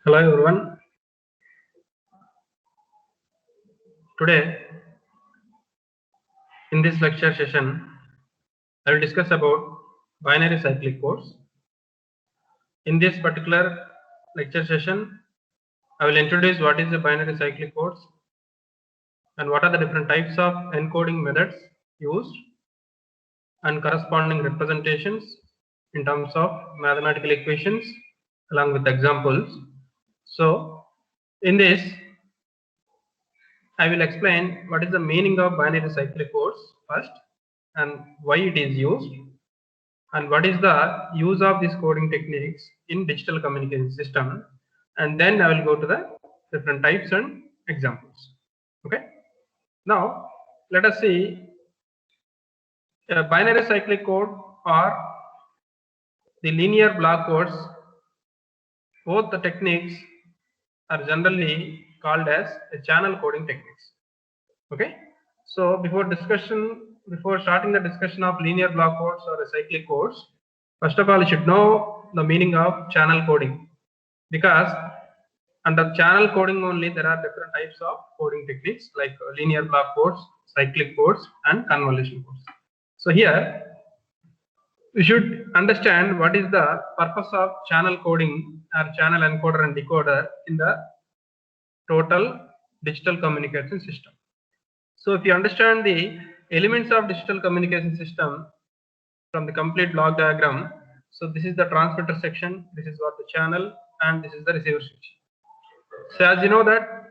Hello everyone. Today in this lecture session, I will discuss about binary cyclic codes. In this particular lecture session, I will introduce what is a binary cyclic codes and what are the different types of encoding methods used and corresponding representations in terms of mathematical equations along with examples. So in this, I will explain what is the meaning of binary cyclic codes first and why it is used and what is the use of these coding techniques in digital communication system, and then I will go to the different types and examples. Okay, now let us see a binary cyclic code or the linear block codes. Both the techniques are generally called as a channel coding techniques. Okay, so before starting the discussion of linear block codes or cyclic codes, first of all you should know the meaning of channel coding, because under channel coding only there are different types of coding techniques like linear block codes, cyclic codes and convolution codes. So here we should understand what is the purpose of channel coding or channel encoder and decoder in the total digital communication system. So if you understand the elements of digital communication system from the complete block diagram, so this is the transmitter section, this is what the channel, and this is the receiver section. So as you know that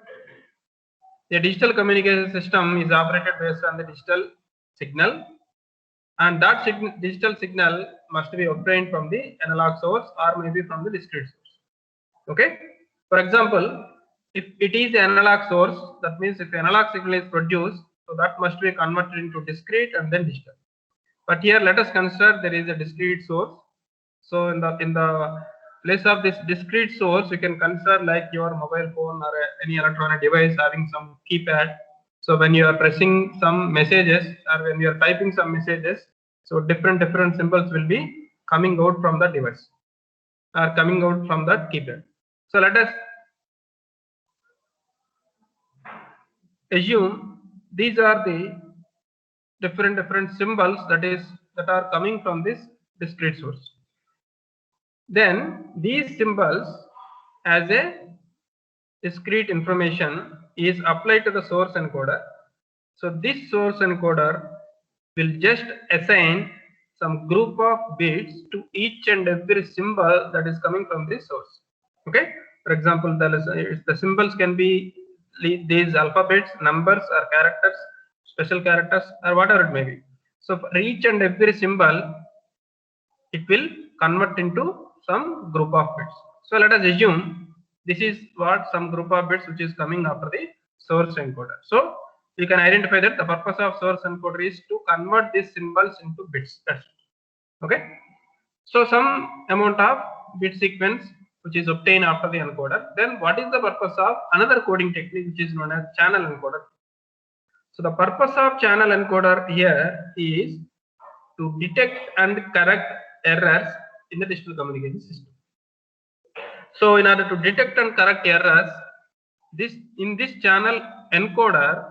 the digital communication system is operated based on the digital signal, and that digital signal must be obtained from the analog source or maybe from the discrete source. Okay. For example, if it is the analog source, that means if analog signal is produced, so that must be converted into discrete and then digital. But here let us consider there is a discrete source. So in the place of this discrete source, you can consider like your mobile phone or any electronic device having some keypad. So when you are pressing some messages or when you are typing some messages, so different symbols will be coming out from the device or coming out from that keypad. So let us assume these are the different symbols that are coming from this discrete source. Then these symbols as a discrete information is applied to the source encoder. So this source encoder will just assign some group of bits to each and every symbol that is coming from this source. Okay, for example, the symbols can be these alphabets, numbers or characters, special characters or whatever it may be. So for each and every symbol it will convert into some group of bits. So let us assume this is what some group of bits which is coming after the source encoder. So you can identify that the purpose of source encoder is to convert these symbols into bits. That's it. Okay. So some amount of bit sequence which is obtained after the encoder. Then what is the purpose of another coding technique which is known as channel encoder? So the purpose of channel encoder here is to detect and correct errors in the digital communication system. So in order to detect and correct errors, in this channel encoder,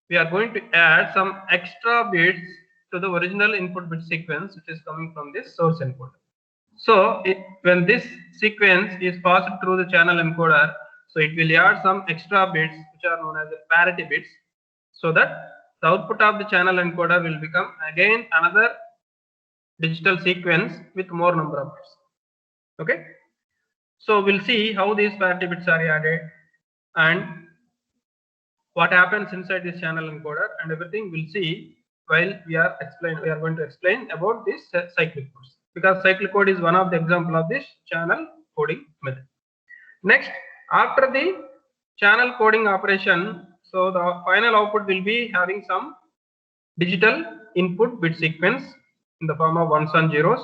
we are going to add some extra bits to the original input bit sequence which is coming from this source encoder. So when this sequence is passed through the channel encoder, so it will add some extra bits which are known as the parity bits, so that the output of the channel encoder will become again another digital sequence with more number of bits. Okay, so we'll see how these parity bits are added and what happens inside this channel encoder and everything we'll see while we are going to explain about this cyclic codes, because cyclic code is one of the example of this channel coding method. Next, after the channel coding operation, so the final output will be having some digital input bit sequence in the form of ones and zeros.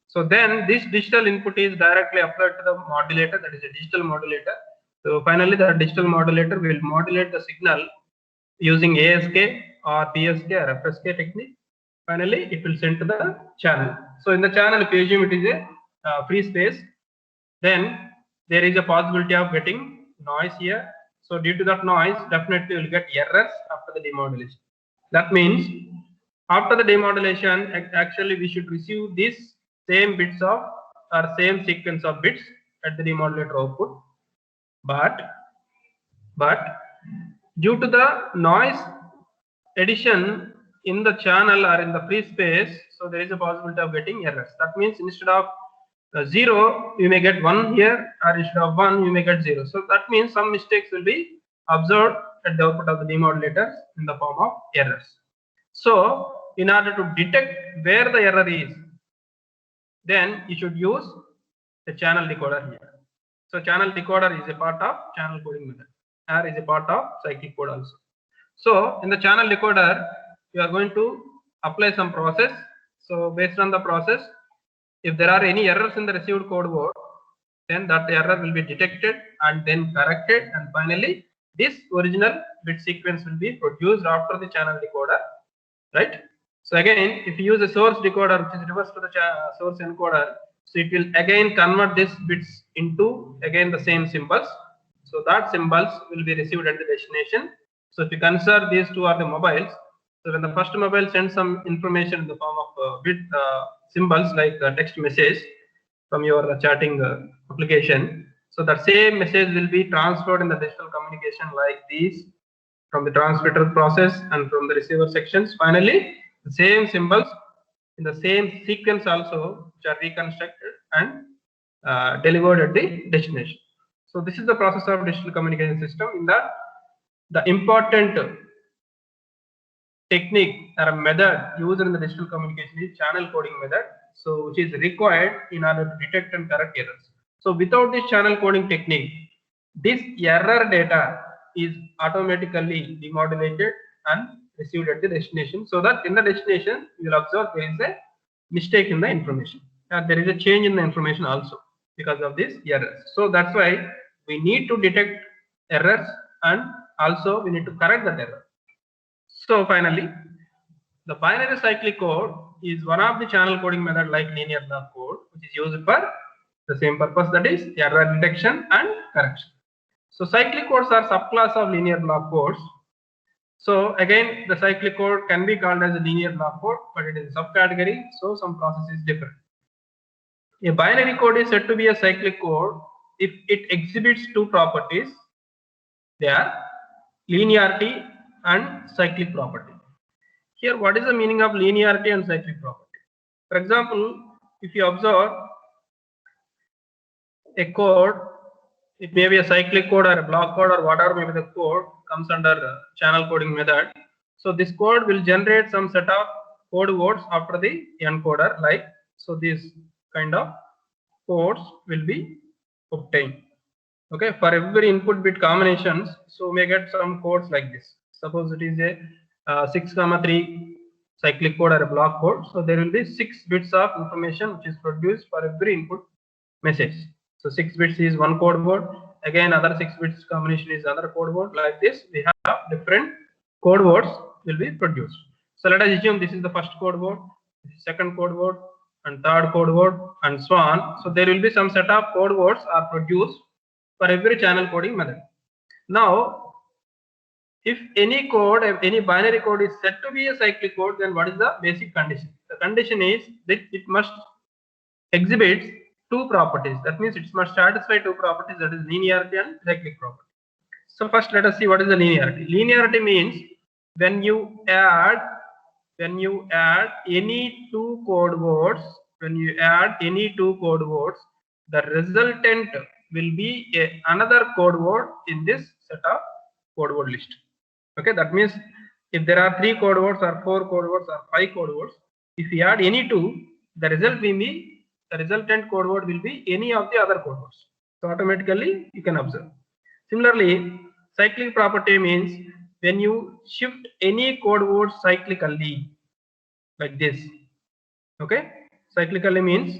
So then this digital input is directly applied to the modulator, that is a digital modulator. So finally the digital modulator will modulate the signal using ASK or PSK or FSK technique. Finally it will send to the channel. So in the channel, if you assume it is a free space, then there is a possibility of getting noise here. So due to that noise, definitely you will get errors after the demodulation. That means after the demodulation, actually we should receive these same bits of or same sequence of bits at the demodulator output. But due to the noise addition in the channel or in the free space, so there is a possibility of getting errors. That means instead of 0, you may get 1 here, or instead of 1, you may get 0. So that means some mistakes will be observed at the output of the demodulators in the form of errors. So in order to detect where the error is, then you should use the channel decoder here. So channel decoder is a part of channel coding method, or is a part of cyclic code also. So in the channel decoder, you are going to apply some process. So based on the process, if there are any errors in the received code word, then that error will be detected and then corrected, and finally this original bit sequence will be produced after the channel decoder, right? So again, if you use a source decoder which is reverse to the source encoder, so it will again convert these bits into again the same symbols. So that symbols will be received at the destination. So if you consider these two are the mobiles, so when the first mobile sends some information in the form of bit symbols like text message from your chatting application, so that same message will be transferred in the digital communication like these from the transmitter process and from the receiver sections. Finally, the same symbols in the same sequence also which are reconstructed and delivered at the destination. So this is the process of digital communication system. In that, the important technique or a method used in the digital communication is channel coding method, so which is required in order to detect and correct errors. So without this channel coding technique, this error data is automatically demodulated and received at the destination, so that in the destination you will observe there is a mistake in the information, and there is a change in the information also because of these errors. So that's why we need to detect errors, and also we need to correct that error. So finally, the binary cyclic code is one of the channel coding method like linear block code, which is used for the same purpose, that is error detection and correction. So cyclic codes are subclass of linear block codes. So again, the cyclic code can be called as a linear block code, but it is a subcategory, so some process is different. A binary code is said to be a cyclic code if it exhibits two properties. They are linearity and cyclic property. Here, what is the meaning of linearity and cyclic property? For example, if you observe a code, it may be a cyclic code or a block code or whatever may be the code, comes under channel coding method. So this code will generate some set of code words after the encoder, like so these kind of codes will be obtained. Okay, for every input bit combinations, so we get some codes like this. Suppose it is a 6,3 cyclic code or a block code, so there will be 6 bits of information which is produced for every input message. So 6 bits is one code word, again other 6 bits combination is another code word. Like this, we have different code words will be produced. So let us assume this is the first code word, second code word, and third code word, and so on. So there will be some set of code words are produced for every channel coding method. Now, if any code, any binary code is said to be a cyclic code, then what is the basic condition? The condition is that it must exhibit two properties. That means it must satisfy two properties, that is linearity and cyclic property. So first let us see what is the linearity. Linearity means when you add any two code words, the resultant will be another code word in this set of code word list. Okay, that means if there are 3 code words or 4 code words or 5 code words, if you add any two, the resultant code word will be any of the other code words. So automatically you can observe. Similarly, cyclic property means when you shift any code word cyclically, like this. Okay, cyclically means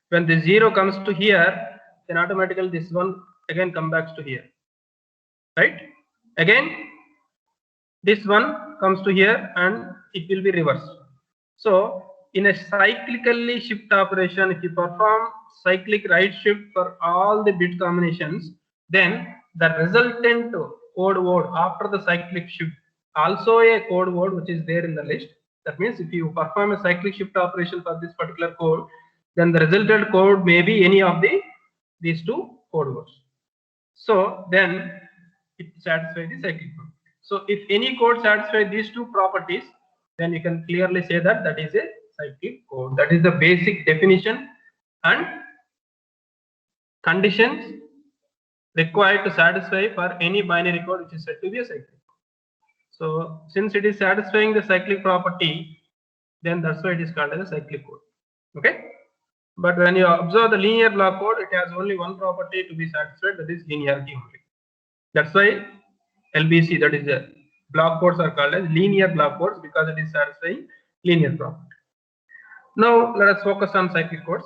when the 0 comes to here, then automatically this one again comes back to here, right? Again this one comes to here and it will be reversed. So in a cyclically shift operation, if you perform cyclic right shift for all the bit combinations, then the resultant code word after the cyclic shift, also a code word which is there in the list. That means if you perform a cyclic shift operation for this particular code, then the resultant code may be any of these two code words. So then it satisfies the cyclic code. So if any code satisfies these two properties, then you can clearly say that that is a cyclic code. That is the basic definition and conditions required to satisfy for any binary code which is said to be a cyclic code. So since it is satisfying the cyclic property, then that's why it is called as a cyclic code. Okay. But when you observe the linear block code, it has only one property to be satisfied, that is linearity only. That's why LBC, that is the block codes, are called as linear block codes because it is satisfying linear property. Now let us focus on cyclic codes.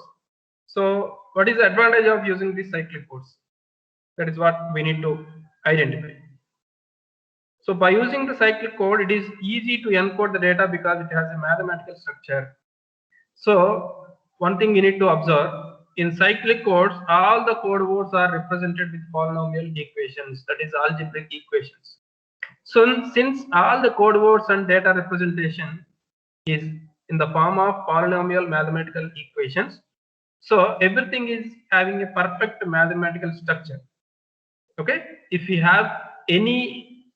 So what is the advantage of using these cyclic codes? That is what we need to identify. So by using the cyclic code, it is easy to encode the data because it has a mathematical structure. So one thing you need to observe, in cyclic codes, all the code words are represented with polynomial equations, that is algebraic equations. So since all the code words and data representation is in the form of polynomial mathematical equations, so everything is having a perfect mathematical structure. Okay, if you have any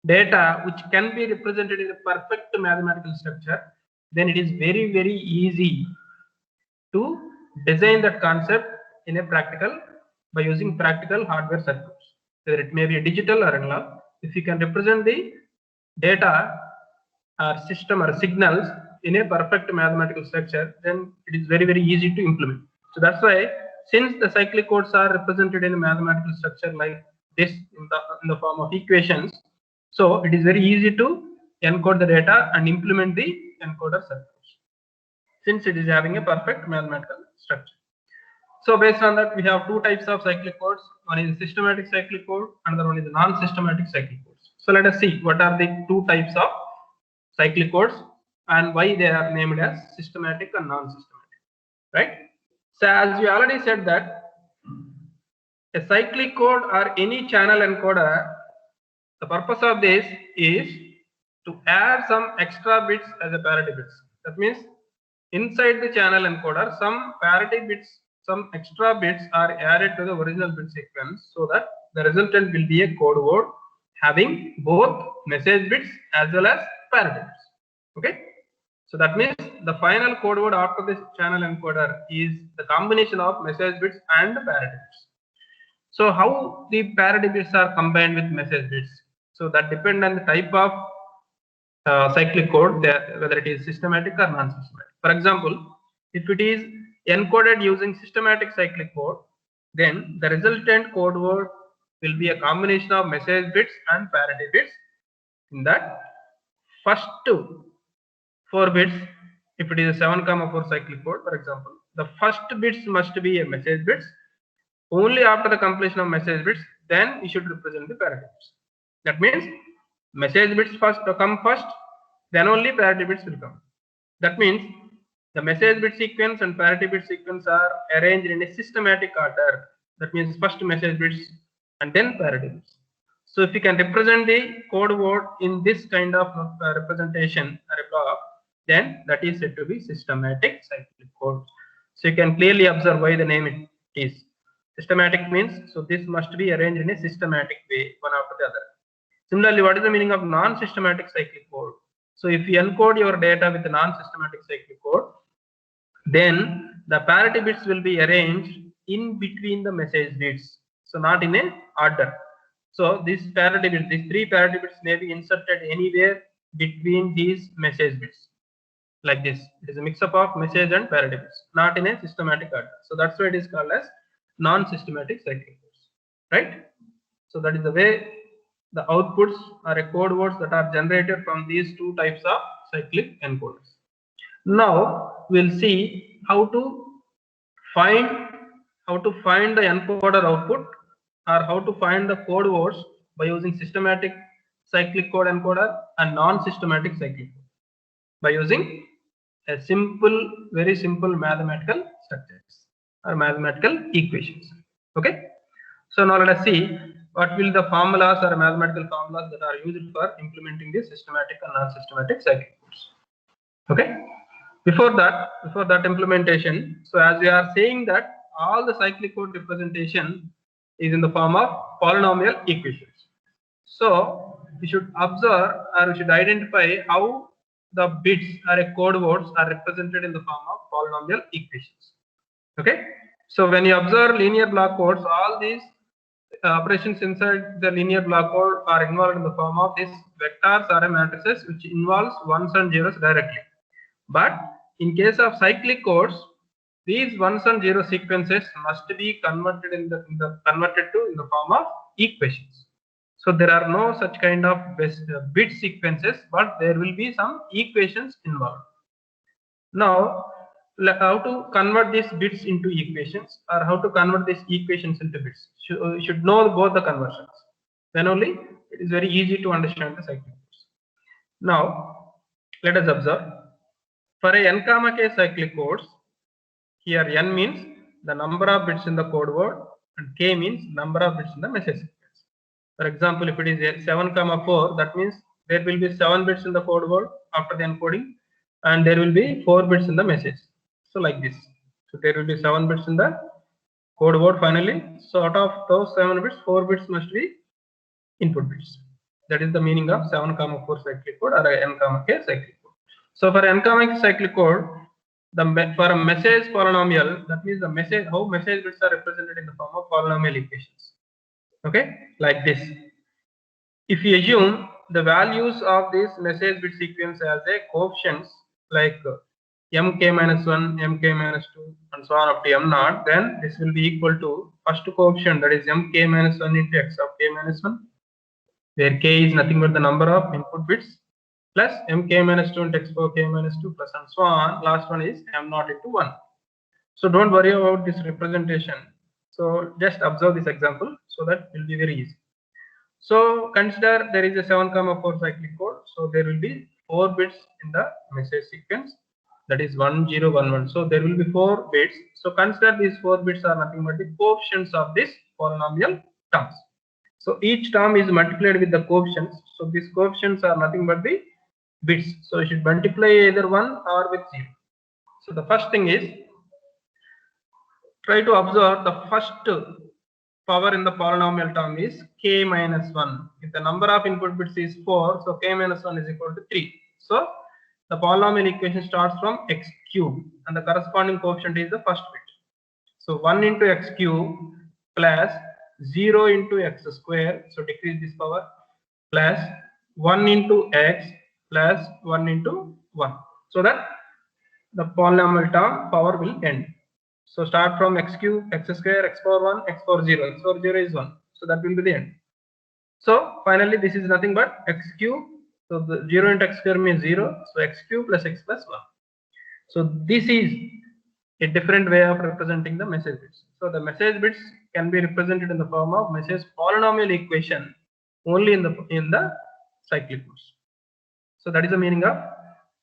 data which can be represented in a perfect mathematical structure, then it is very easy to design that concept in a practical by using practical hardware circuits, whether it may be a digital or analog. If you can represent the data or system or signals in a perfect mathematical structure, then it is very easy to implement. So that's why, since the cyclic codes are represented in a mathematical structure like this in the form of equations, so it is very easy to encode the data and implement the encoder circuits, since it is having a perfect mathematical structure. So based on that, we have two types of cyclic codes. One is systematic cyclic code, another one is non-systematic cyclic codes. So let us see what are the two types of cyclic codes and why they are named as systematic and non-systematic, right? So as we already said that a cyclic code or any channel encoder, the purpose of this is to add some extra bits as a parity bits. That means inside the channel encoder, some parity bits, some extra bits are added to the original bit sequence, so that the resultant will be a code word having both message bits as well as parity bits. Okay, so that means the final code word after this channel encoder is the combination of message bits and parity bits. So how the parity bits are combined with message bits? So that depends on the type of cyclic code, whether it is systematic or non-systematic. For example, if it is encoded using systematic cyclic code, then the resultant code word will be a combination of message bits and parity bits. In that, first 4 bits, if it is a 7,4 cyclic code, for example, the first bits must be a message bits. Only after the completion of message bits, then you should represent the parity bits. That means message bits come first, then only parity bits will come. That means the message bit sequence and parity bit sequence are arranged in a systematic order. That means first message bits and then parity bits. So if you can represent the code word in this kind of representation or a block, then that is said to be systematic cyclic code. So you can clearly observe why the name it is. Systematic means, so this must be arranged in a systematic way, one after the other. Similarly, what is the meaning of non-systematic cyclic code? So if you encode your data with a non-systematic cyclic code, then the parity bits will be arranged in between the message bits, so not in a order. So these parity bits, these 3 parity bits may be inserted anywhere between these message bits, like this. It is a mix-up of message and parity bits, not in a systematic order. So that's why it is called as non-systematic cyclic codes, right? So that is the way the outputs are a code words that are generated from these two types of cyclic encoders. Now we'll see how to find the encoder output, or how to find the code words by using systematic cyclic code encoder and non-systematic cyclic code by using a simple, very simple mathematical structures or mathematical equations. Okay. So now let us see what will the formulas or mathematical formulas that are used for implementing this systematic and non-systematic cyclic codes. Okay. Before that implementation, so as we are saying that all the cyclic code representation is in the form of polynomial equations. So we should observe or we should identify how the bits or a code words are represented in the form of polynomial equations. Okay. So when you observe linear block codes, all these operations inside the linear block code are involved in the form of these vectors or matrices, which involves ones and zeros directly. But in case of cyclic codes, these ones and zero sequences must be converted in the form of equations. So there are no such kind of bit sequences, but there will be some equations involved. Now, how to convert these bits into equations, or how to convert these equations into bits? You should know both the conversions. Then only it is very easy to understand the cyclic codes. Now, let us observe. For a n comma k cyclic codes, here n means the number of bits in the code word and k means number of bits in the message sequence. For example, if it is 7 comma 4, that means there will be 7 bits in the code word after the encoding, and there will be 4 bits in the message. So like this. So there will be 7 bits in the code word finally. So out of those 7 bits, 4 bits must be input bits. That is the meaning of 7 comma 4 cyclic code or n comma k cyclic code. So for n comma k cyclic code, for a message polynomial, that means the message, how message bits are represented in the form of polynomial equations. Okay, like this. If you assume the values of this message bit sequence as a coefficients like mk minus 1, mk minus 2, and so on up to m naught, then this will be equal to first coefficient, that is mk minus 1 into x of k minus 1, where k is nothing but the number of input bits, plus mk minus 2 into x power k minus 2 plus and so on. Last one is m naught into 1. So don't worry about this representation. So just observe this example, so that will be very easy. So consider there is a 7 comma 4 cyclic code. So there will be 4 bits in the message sequence, that is 1 0 1 1. So there will be 4 bits. So consider these 4 bits are nothing but the coefficients of this polynomial terms. So each term is multiplied with the coefficients. So these coefficients are nothing but the bits. So you should multiply either 1 or with 0. So the first thing is, try to observe the first power in the polynomial term is k minus 1. If the number of input bits is 4, so k minus 1 is equal to 3. So the polynomial equation starts from x cube and the corresponding coefficient is the first bit. So 1 into x cube plus 0 into x square, so decrease this power, plus 1 into x plus 1 into 1. So that the polynomial term power will end. So start from x cube, x square, x power 1, x power 0. X power 0 is 1. So that will be the end. So finally this is nothing but x cube. So the 0 into x square means 0. So x cube plus x plus 1. So this is a different way of representing the message bits. So the message bits can be represented in the form of message polynomial equation only in the cyclic codes. So that is the meaning of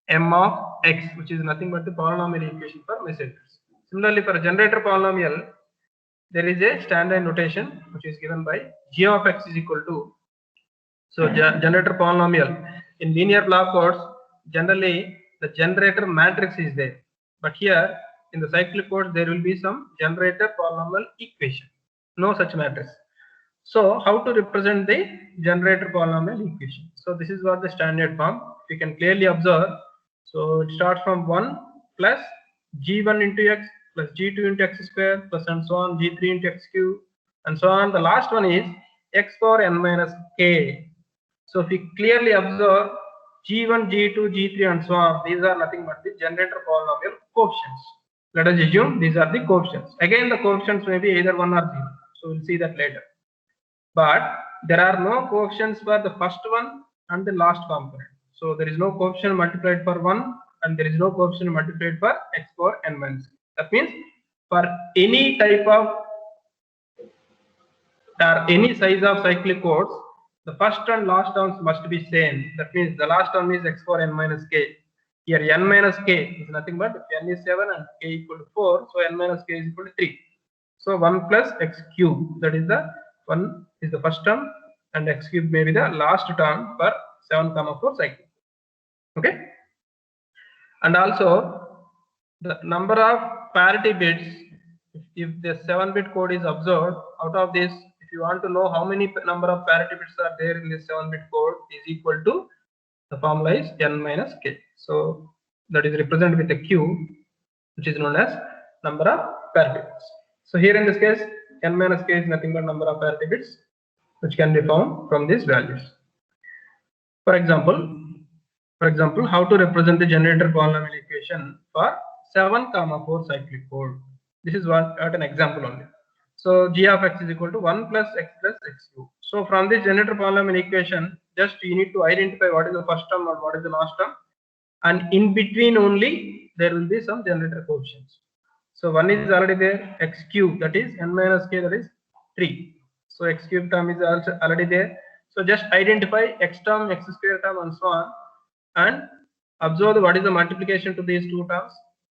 m of x, which is nothing but the polynomial equation for message bits. Similarly, for a generator polynomial, there is a standard notation which is given by g of x is equal to, so generator polynomial in linear block codes, generally the generator matrix is there, but here in the cyclic code there will be some generator polynomial equation, no such matrix. So how to represent the generator polynomial equation? So this is what the standard form we can clearly observe. So it starts from 1 plus g1 into x plus g2 into x square plus and so on, g3 into x cube and so on. The last one is x power n minus k. So if we clearly observe g1, g2, g3 and so on, these are nothing but the generator polynomial coefficients. Let us assume these are the coefficients. Again the coefficients may be either 1 or 0. So we'll see that later. But there are no coefficients for the first one and the last component. So there is no coefficient multiplied for 1 and there is no coefficient multiplied for x power n minus k. That means for any type of or any size of cyclic codes, the first and last terms must be same. That means the last term is x power n minus k. Here n minus k is nothing but if n is 7 and k equal to 4, so n minus k is equal to 3. So 1 plus x cube, that is the 1 is the first term and x cube may be the last term for 7, 4 cycle. Okay. And also the number of parity bits, if the 7-bit code is observed, out of this, if you want to know how many number of parity bits are there in this 7-bit code, is equal to the formula is n minus k. So that is represented with a q, which is known as number of parity bits. So here in this case, n minus k is nothing but number of parity bits, which can be found from these values. For example, how to represent the generator polynomial equation for 7, 4 cyclic code. This is an example only. So g of x is equal to 1 plus x cube. So from this generator polynomial equation, just you need to identify what is the first term or what is the last term, and in between only there will be some generator coefficients. So 1 is already there, x cube, that is n minus k, that is 3. So x cube term is also already there. So just identify x term, x square term, and so on, and observe what is the multiplication to these two terms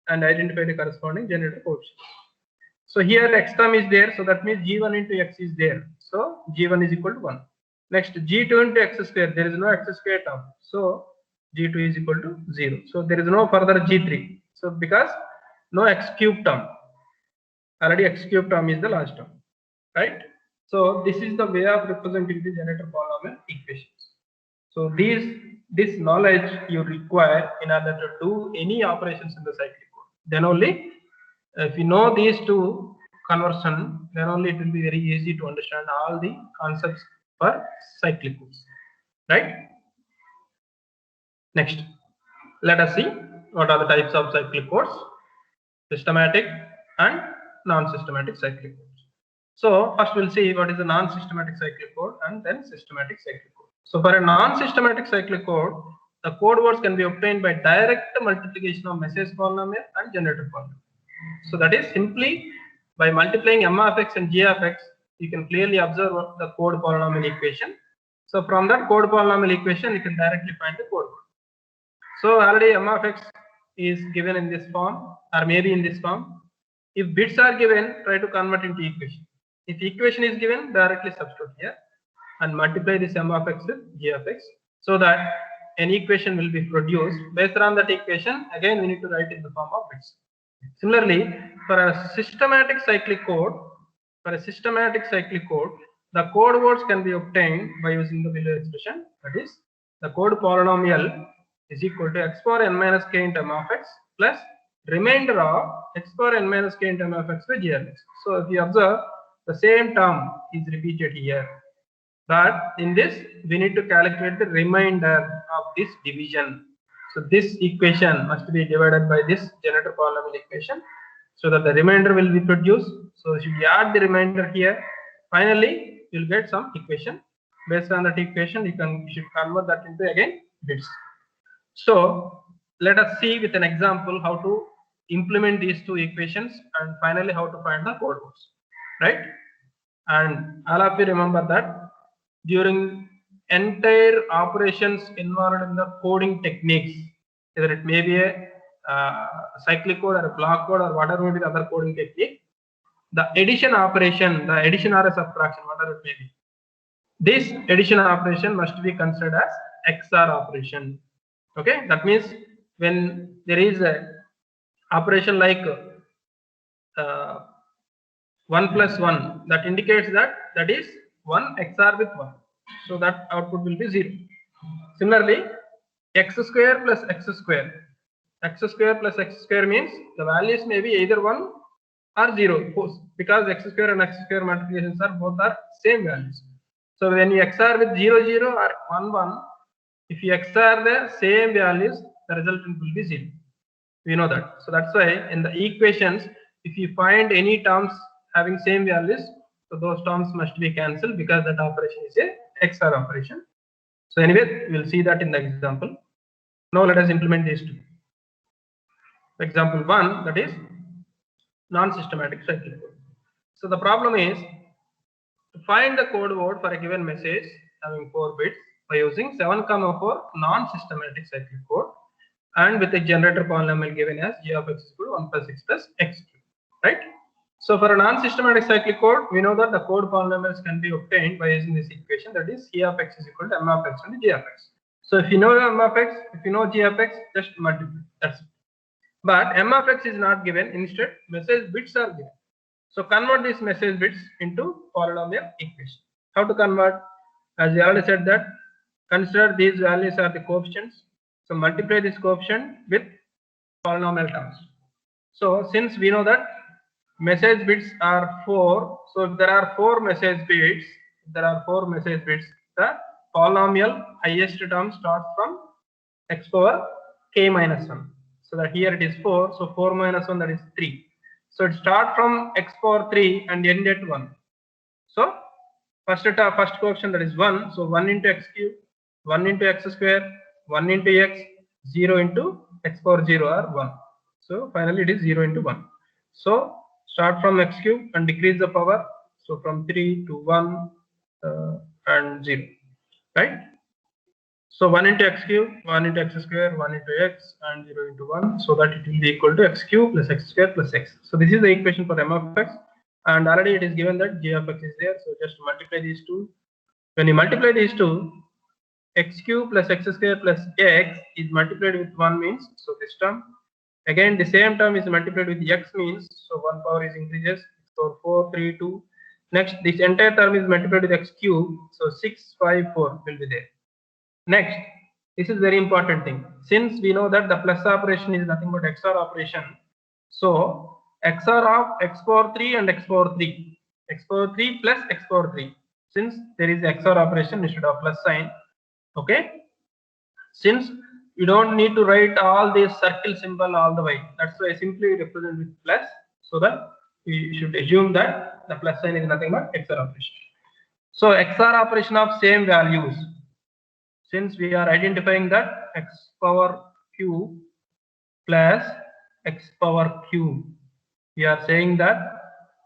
and identify the corresponding generator coefficient. So here x term is there, so that means g1 into x is there. So g1 is equal to 1. Next, g2 into x square, there is no x square term, so g2 is equal to 0. So there is no further g3. So because no x cube term, already x cube term is the last term, right? So this is the way of representing the generator polynomial equations. So this knowledge you require in order to do any operations in the cyclic code. Then only, if you know these two conversion, then only it will be very easy to understand all the concepts for cyclic codes, right? Next, let us see what are the types of cyclic codes: systematic and non-systematic cyclic codes. So first we'll see what is the non-systematic cyclic code and then systematic cyclic code. So for a non-systematic cyclic code, the code words can be obtained by direct multiplication of message polynomial and generator polynomial. So that is simply by multiplying m of x and g of x, you can clearly observe the code polynomial equation. So from that code polynomial equation, you can directly find the code word. So already m of x is given in this form or maybe in this form. If bits are given, try to convert into equation. If equation is given, directly substitute here and multiply this m of x with g of x, so that an equation will be produced. Based on that equation, again we need to write in the form of bits. Similarly, for a systematic cyclic code, the code words can be obtained by using the below expression. That is, the code polynomial is equal to x power n minus k into m of x plus remainder of x power n minus k into m of x by g of x. So if you observe, the same term is repeated here, but in this we need to calculate the remainder of this division. So this equation must be divided by this generator polynomial equation, so that the remainder will be produced. So if you add the remainder here, finally you will get some equation. Based on that equation, you should convert that into again bits. So let us see with an example how to implement these two equations and finally how to find the code words, right? And all of you remember that during entire operations involved in the coding techniques, whether it may be a cyclic code or a block code or whatever may be the other coding technique, the addition operation, the addition or a subtraction, whatever it may be, this addition operation must be considered as XOR operation. Okay, that means when there is a operation like 1 plus 1, that indicates that is 1 XOR with 1, so that output will be 0. Similarly, x square plus x square plus x square means the values may be either 1 or 0, because x square and x square multiplications are both are same values. So when you XOR with 0 0 or 1 1, if you XOR the same values, the resultant will be 0. We know that. So that's why in the equations, if you find any terms having same values, so those terms must be cancelled, because that operation is a XOR operation. So anyway, we'll see that in the example. Now let us implement these two. Example 1, that is non-systematic cyclic code. So the problem is to find the code word for a given message having 4 bits by using 7, 4 non-systematic cyclic code, and with a generator polynomial given as g of x is equal to 1 plus x plus x cube, right? So for a non-systematic cyclic code, we know that the code polynomials can be obtained by using this equation, that is c of x is equal to m of x and g of x. So if you know m of x, if you know g of x, just multiply, that's it. But m of x is not given, instead message bits are given. So convert these message bits into polynomial equation. How to convert? As we already said that, consider these values are the coefficients. So multiply this coefficient with polynomial terms. So since we know that message bits are 4, so if there are 4 message bits, the polynomial highest term starts from x power k minus 1. So that here it is 4, so 4 minus 1, that is 3. So it starts from x power 3 and end at 1. So first coefficient, that is 1. So 1 into x cube, 1 into x square, 1 into x, 0 into x power 0 or 1. So finally it is 0 into 1. So start from x cube and decrease the power. So from 3 to 1 and 0, right? So 1 into x cube, 1 into x square, 1 into x, and 0 into 1, so that it will be equal to x cube plus x square plus x. So this is the equation for m of x, and already it is given that g of x is there. So just multiply these two. When you multiply these two, x cube plus x square plus x is multiplied with 1 means, so this term. Again, the same term is multiplied with x means, so 1 power is increases. So 4, 3, 2. Next, this entire term is multiplied with x cube, so 6, 5, 4 will be there. Next, this is very important thing. Since we know that the plus operation is nothing but XOR operation, so XOR of x power 3 and x power 3, x power 3 plus x power 3. Since there is XOR operation instead of plus sign, okay. Since you don't need to write all this circle symbol all the way, that's why I simply represent with plus, so that we should assume that the plus sign is nothing but XOR operation. So XOR operation of same values. Since we are identifying that x power q plus x power q, we are saying that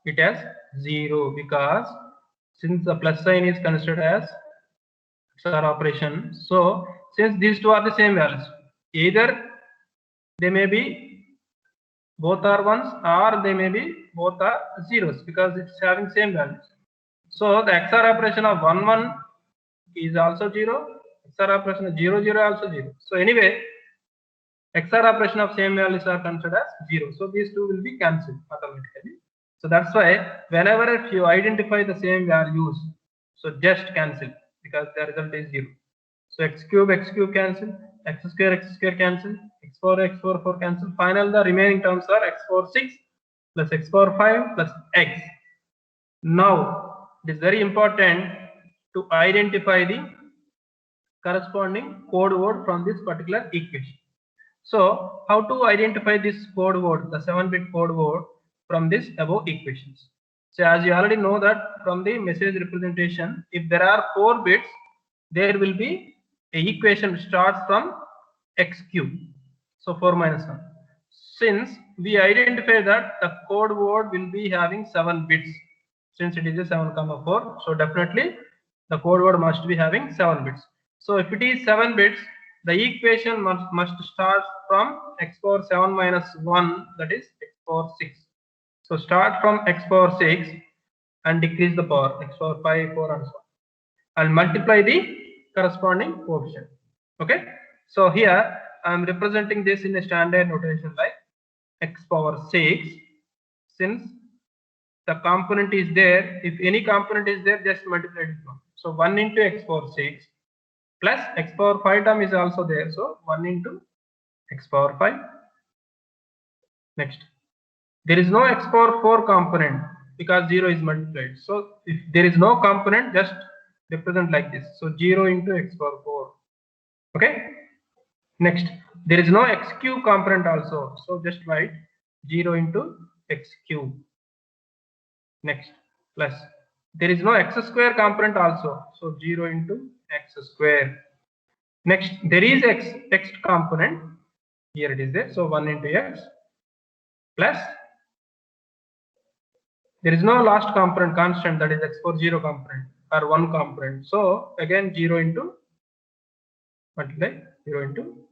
it has 0, because since the plus sign is considered as XOR operation, so since these two are the same values, either they may be both are ones or they may be both are zeros, because it's having same values. So the XOR operation of 1 1 is also 0. XOR operation of 0 0 also 0. So anyway, XOR operation of same values are considered as 0. So these two will be cancelled automatically. So that's why whenever if you identify the same values, so just cancel, because the result is 0. So x cube cancel, x square cancel, x power 4 cancel. Finally, the remaining terms are x power 6 plus x power 5 plus x. Now it is very important to identify the corresponding code word from this particular equation. So how to identify this code word, the 7-bit code word from this above equations? So as you already know that from the message representation, if there are 4 bits, there will be a equation starts from x cube. So 4 minus 1. Since we identify that the code word will be having 7 bits, since it is a 7, 4, so definitely the code word must be having 7 bits. So if it is 7 bits, the equation must start from x power 7 minus 1, that is x power 6. So start from x power 6 and decrease the power x power 5, 4 and so on. I'll multiply the corresponding coefficient. Okay. So here I am representing this in a standard notation like x power 6. Since the component is there, if any component is there, just multiply it with 1. So 1 into x power 6 plus x power 5 term is also there. So 1 into x power 5. Next, there is no x power 4 component because 0 is multiplied. So if there is no component, just represent like this. So 0 into x power 4. Okay. Next, there is no x cube component also. So just write 0 into x cube. Next, plus there is no x square component also. So 0 into x square. Next, there is x component. Here it is there. So 1 into x plus there is no last component constant, that is x power 0 component or 1 component. So again 0 into multiply 0 into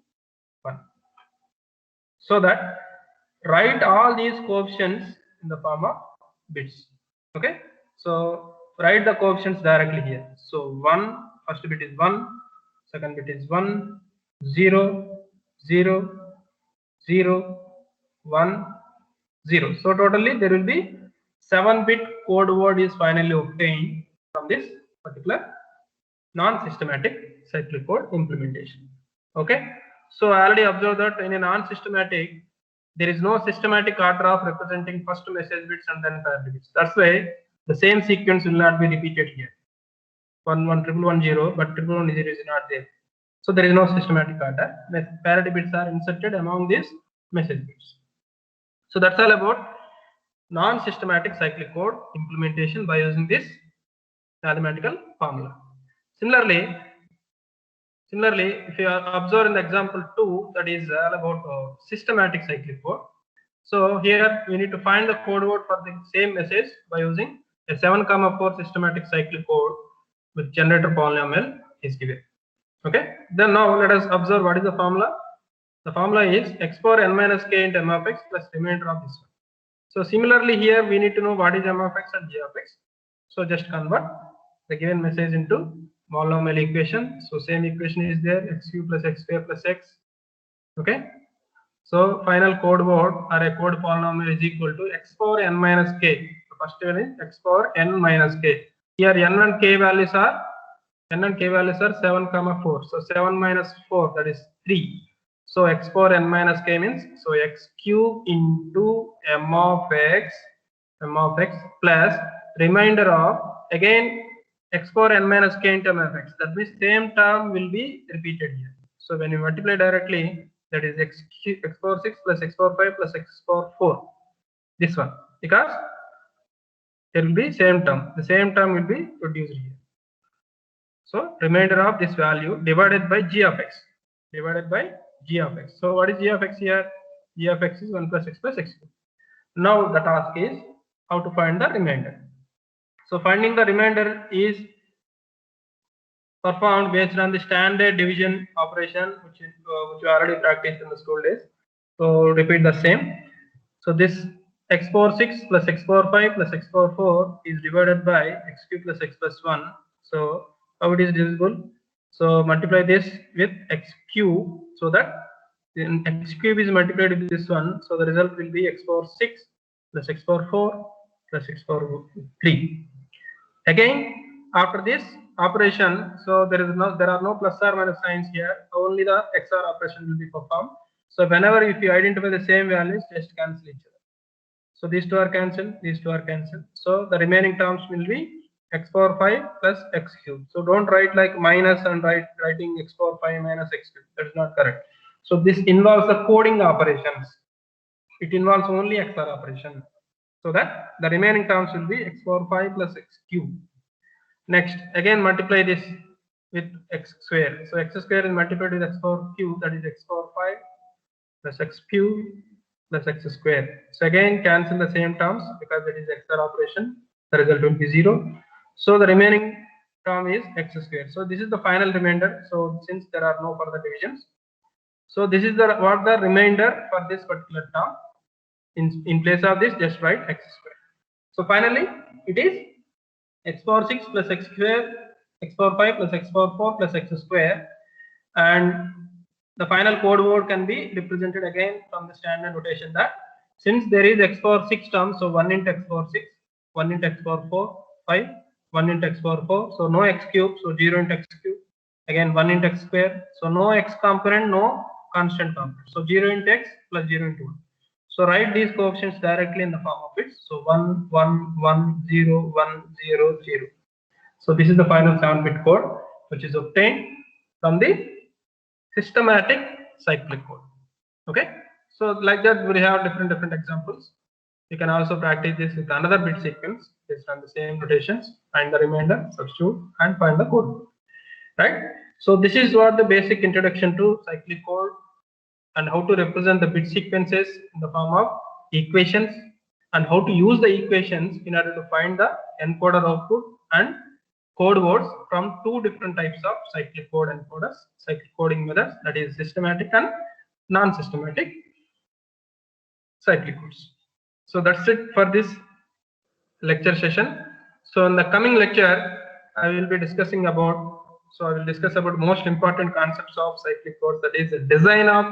1. so that write all these coefficients in the form of bits. Okay, so write the coefficients directly here. So 1, first bit is 1, second bit is 1, 0, 0, 0, 1, 0. So totally there will be 7-bit code word is finally obtained from this particular non-systematic cyclic code implementation. Okay, so I already observed that in a non-systematic there is no systematic order of representing first message bits and then parity bits. That's why the same sequence will not be repeated here. 1 1 1 1 0, but 1 1 0 is not there. So there is no systematic order. The parity bits are inserted among these message bits. So that's all about non-systematic cyclic code implementation by using this mathematical formula. Similarly, if you observe in the example 2, that is all about systematic cyclic code. So here we need to find the code word for the same message by using a 7,4 systematic cyclic code with generator polynomial is given. Okay. Then now let us observe what is the formula. The formula is x power n minus k into m of x plus remainder of this one. So similarly here we need to know what is m of x and g of x. So just convert the given message into polynomial equation. So same equation is there, x cube plus x square plus x. Okay. So final code word or a code polynomial is equal to x power n minus k. The first one is x power n minus k. Here n and k values are 7, 4. So 7 minus 4, that is 3. So x power n minus k means, so x cube into m of x plus remainder of again x power n minus k into m of x. That means same term will be repeated here. So when you multiply directly, that is x power 6 plus x power 5 plus x power 4. This one, because there will be same term. The same term will be produced here. So remainder of this value divided by g of x. So what is g of x here? G of x is 1 plus x plus x cube. Now the task is how to find the remainder. So finding the remainder is performed based on the standard division operation, which you already practiced in the school days. So repeat the same. So this x power 6 plus x power 5 plus x power 4 is divided by x cube plus x plus 1. So how it is divisible? So multiply this with x cube, so that x cube is multiplied with this one. So the result will be x power 6 plus x power 4 plus x power 3. Again, after this operation, so there are no plus or minus signs here. Only the XOR operation will be performed. So whenever if you identify the same values, just cancel each other. So these two are cancelled, these two are cancelled. So the remaining terms will be x power 5 plus x cube. So don't write like minus and writing x power 5 minus x cube. That is not correct. So this involves the coding operations. It involves only XOR operation. So that the remaining terms will be x power 5 plus x cube. Next, again multiply this with x square. So x square is multiplied with x power cube, that is x power 5 plus x cube plus x square. So again cancel the same terms because it is XOR operation. The result will be 0. So the remaining term is x square. So this is the final remainder. So since there are no further divisions, so this is what the remainder for this particular term. In place of this, just write x square. So finally, it is x power 6 plus x square, x power 5 plus x power 4 plus x square, and the final code word can be represented again from the standard notation that since there is x power 6 terms, so 1 into x power 6, 1 into x power 4, 5, 1 into x power 4, so no x cube, so 0 into x cube, again 1 into x square, so no x component, no constant component, so 0 into x plus 0 into 1. So write these coefficients directly in the form of bits. So 1, 1, 1, 0, 1, 0, 0. So this is the final 7-bit code which is obtained from the systematic cyclic code. Okay. So like that we have different examples. You can also practice this with another bit sequence based on the same notations, find the remainder, substitute, and find the code. Right. So this is what the basic introduction to cyclic code and how to represent the bit sequences in the form of equations, and how to use the equations in order to find the encoder output and code words from two different types of cyclic code encoders, cyclic coding methods, that is systematic and non-systematic. cyclic codes. So that's it for this lecture session. So in the coming lecture, I will be discussing about, so I will discuss about most important concepts of cyclic codes, that is the design of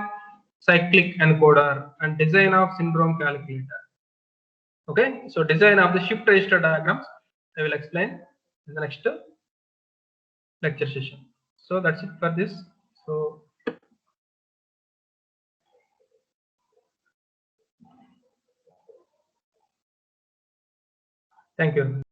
cyclic encoder and design of syndrome calculator. Okay, so design of the shift register diagrams I will explain in the next lecture session. So that's it for this. So thank you.